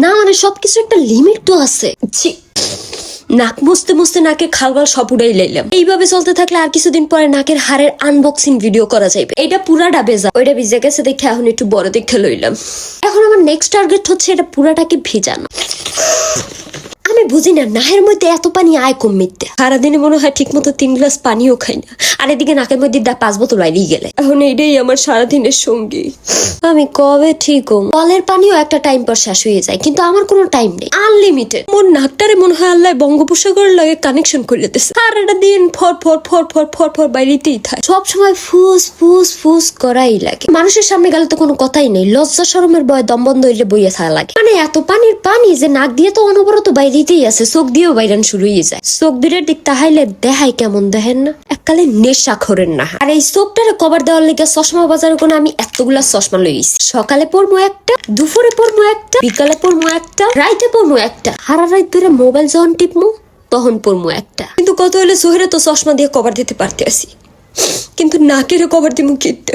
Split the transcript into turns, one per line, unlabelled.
না মানে সবকিছু একটা লিমিট তো আছে। নাক মুছতে মুছতে নাকের খালবাল সব উড়াই লাইলাম। এইভাবে চলতে থাকলে আর কিছুদিন পরে নাকের হাড়ের আনবক্সিং ভিডিও করা যাবে। এটা পুরাটা ভেজা, ওইটা ভিজে গেছে দেখে এখন একটু বড় দেখে লইলাম। এখন আমার নেক্সট টার্গেট হচ্ছে এটা পুরাটাকে ভিজানো। আমি বুঝি না নাহের মধ্যে এত পানি আয় কম মিথ্যে। সারাদিনে মনে হয় ঠিক মতো 3 গ্লাস পানিও খাই না, আর এদিকে নাকের মধ্যে 5 বোতল বাইরেই গেলে। এখন এইটাই আমার সারাদিনের সঙ্গী। আমি কবে ঠিক হম? কলের পানিও একটা টাইম পর শেষ হয়ে যায়, কিন্তু আমার কোনো টাইম নেই, আনলিমিটেড। মোর নাকটারে মনে হয় আল্লাহ বঙ্গোপসাগরের লাগে কানেকশন করে দিতেছে। সারাটা দিন ফর ফর ফর ফর ফর ফর বাইরেতেই থাকে, সব সময় ফুস ফুস ফুস করাই লাগে। মানুষের সামনে গেলে তো কোনো কথাই নেই, লজ্জা শরমের ভয় দম বন্ধ হইলে বইয়া থাকা লাগে। মানে এত পানির পানি যে নাক দিয়ে তো অনবরত বাইরেতেই আছে, চোখ দিয়েও বাইরান শুরু হয়ে যায়। চোখ দুটোর দিক তাহাইলে দেখাই কেমন দেখেন না, এককালে নেশা খোরেন না। আর এই চোখটারে কভার দেওয়ার লেগে চশমা বাজারে কোনো আমি এতগুলা চশমা লইছি। সকালে পরবো একটা, দুপুরে পরবো একটা, বিকালে পরবো একটা, রাইতে পরবো একটা, সারা রাত ধরে মোবাইল যখন টিপমু তখন পরবো একটা। কিন্তু কত হলে সোহেরে তো চশমা দিয়ে কভার দিতে পারতে আসি, কিন্তু নাকের কভার দিমু কিনতে।